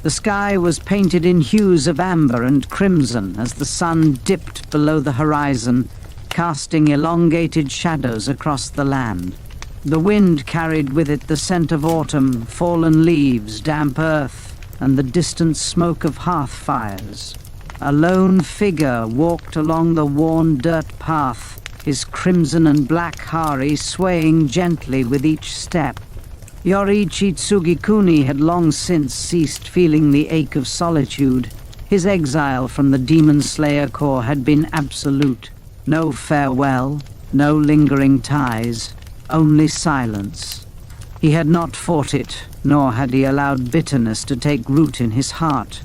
The sky was painted in hues of amber and crimson as the sun dipped below the horizon, casting elongated shadows across the land. The wind carried with it the scent of autumn, fallen leaves, damp earth, and the distant smoke of hearth fires. A lone figure walked along the worn dirt path, his crimson and black hari swaying gently with each step. Yoriichi Tsugikuni had long since ceased feeling the ache of solitude. His exile from the Demon Slayer Corps had been absolute. No farewell, no lingering ties, only silence. He had not fought it, nor had he allowed bitterness to take root in his heart.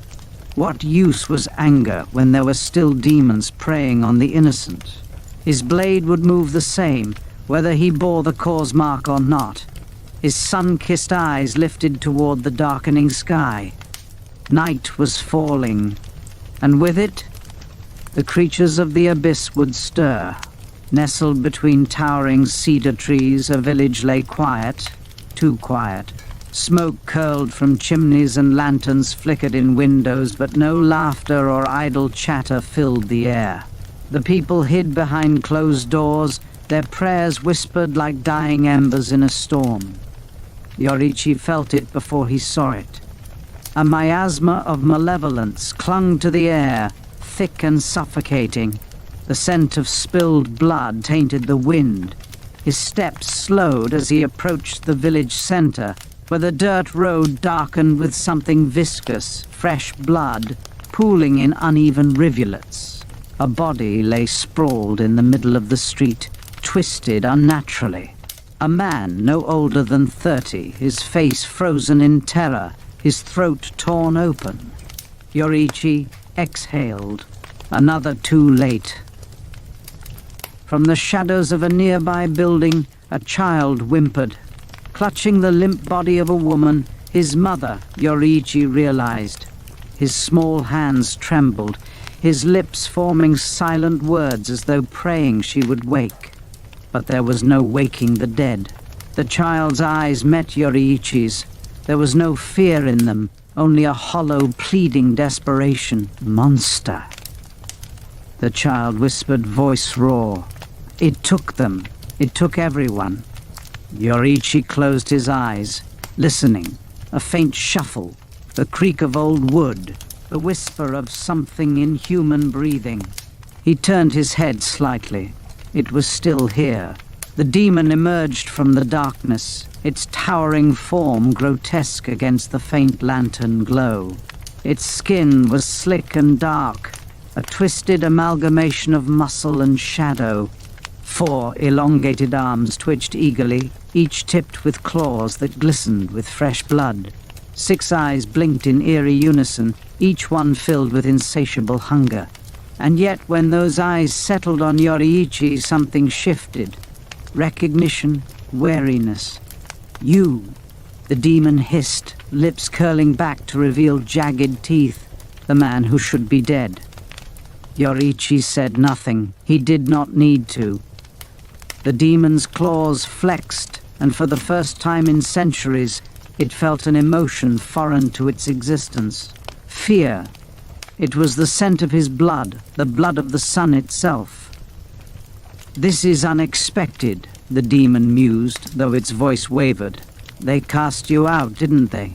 What use was anger when there were still demons preying on the innocent? His blade would move the same, whether he bore the Corps' mark or not. His sun-kissed eyes lifted toward the darkening sky. Night was falling, and with it, the creatures of the abyss would stir. Nestled between towering cedar trees, a village lay quiet, too quiet. Smoke curled from chimneys and lanterns flickered in windows, but no laughter or idle chatter filled the air. The people hid behind closed doors, their prayers whispered like dying embers in a storm. Yoriichi felt it before he saw it. A miasma of malevolence clung to the air, thick and suffocating. The scent of spilled blood tainted the wind. His steps slowed as he approached the village center, where the dirt road darkened with something viscous, fresh blood, pooling in uneven rivulets. A body lay sprawled in the middle of the street, twisted unnaturally. A man no older than 30, his face frozen in terror, his throat torn open. Yoriichi exhaled. Another too late. From the shadows of a nearby building, a child whimpered. Clutching the limp body of a woman, his mother, Yoriichi realized. His small hands trembled, his lips forming silent words as though praying she would wake. But there was no waking the dead. The child's eyes met Yoriichi's. There was no fear in them, only a hollow, pleading desperation. Monster. The child whispered, voice raw. It took them. It took everyone. Yoriichi closed his eyes, listening. A faint shuffle, the creak of old wood, the whisper of something inhuman breathing. He turned his head slightly. It was still here. The demon emerged from the darkness, its towering form grotesque against the faint lantern glow. Its skin was slick and dark, a twisted amalgamation of muscle and shadow. 4 elongated arms twitched eagerly, each tipped with claws that glistened with fresh blood. 6 eyes blinked in eerie unison, each one filled with insatiable hunger. And yet when those eyes settled on Yoriichi, something shifted. Recognition, wariness. You, the demon hissed, lips curling back to reveal jagged teeth. The man who should be dead. Yoriichi said nothing. He did not need to. The demon's claws flexed, and for the first time in centuries, it felt an emotion foreign to its existence. Fear. It was the scent of his blood, the blood of the sun itself. This is unexpected, the demon mused, though its voice wavered. They cast you out, didn't they?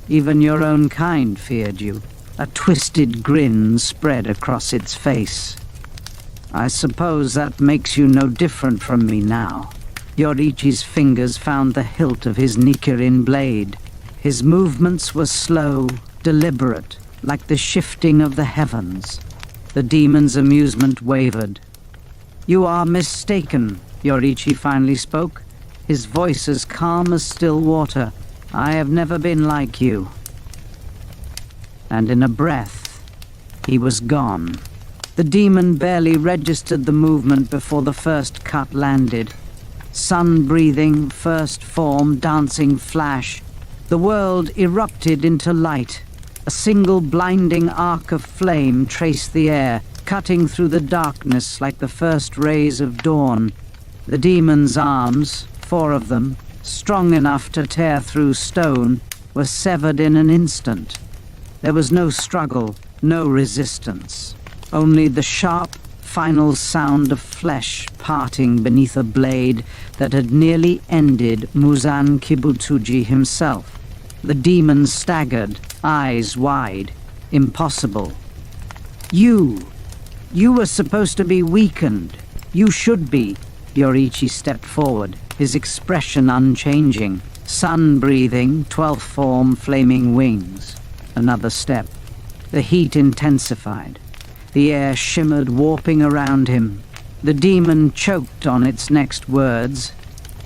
Even your own kind feared you. A twisted grin spread across its face. I suppose that makes you no different from me now. Yoriichi's fingers found the hilt of his Nichirin blade. His movements were slow, deliberate, like the shifting of the heavens. The demon's amusement wavered. You are mistaken, Yoriichi finally spoke, his voice as calm as still water. I have never been like you. And in a breath, he was gone. The demon barely registered the movement before the first cut landed. Sun-breathing, first form, dancing flash. The world erupted into light. A single blinding arc of flame traced the air, cutting through the darkness like the first rays of dawn. The demon's arms, 4 of them, strong enough to tear through stone, were severed in an instant. There was no struggle, no resistance. Only the sharp, final sound of flesh parting beneath a blade that had nearly ended Muzan Kibutsuji himself. The demon staggered, eyes wide. Impossible. You were supposed to be weakened. You should be. Yoriichi stepped forward, his expression unchanging. Sun breathing, 12th form, flaming wings. Another step. The heat intensified. The air shimmered, warping around him. The demon choked on its next words,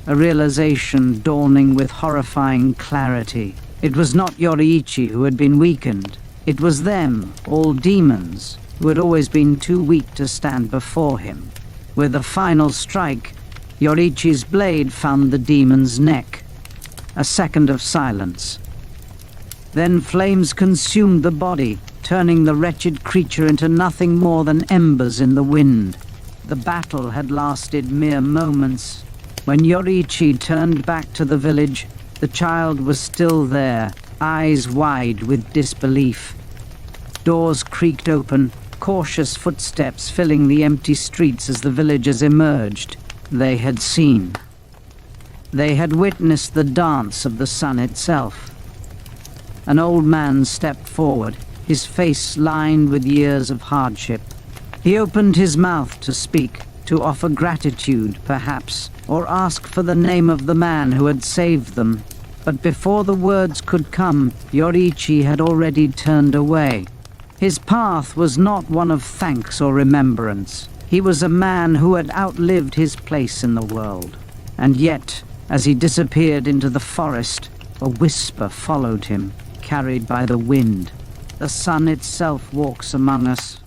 a realization dawning with horrifying clarity. It was not Yoriichi who had been weakened. It was them, all demons, who had always been too weak to stand before him. With a final strike, Yoriichi's blade found the demon's neck. A second of silence. Then flames consumed the body, turning the wretched creature into nothing more than embers in the wind. The battle had lasted mere moments. When Yoriichi turned back to the village, the child was still there, eyes wide with disbelief. Doors creaked open, cautious footsteps filling the empty streets as the villagers emerged. They had seen. They had witnessed the dance of the sun itself. An old man stepped forward, his face lined with years of hardship. He opened his mouth to speak, to offer gratitude, perhaps, or ask for the name of the man who had saved them. But before the words could come, Yoriichi had already turned away. His path was not one of thanks or remembrance. He was a man who had outlived his place in the world. And yet, as he disappeared into the forest, a whisper followed him, carried by the wind. The sun itself walks among us,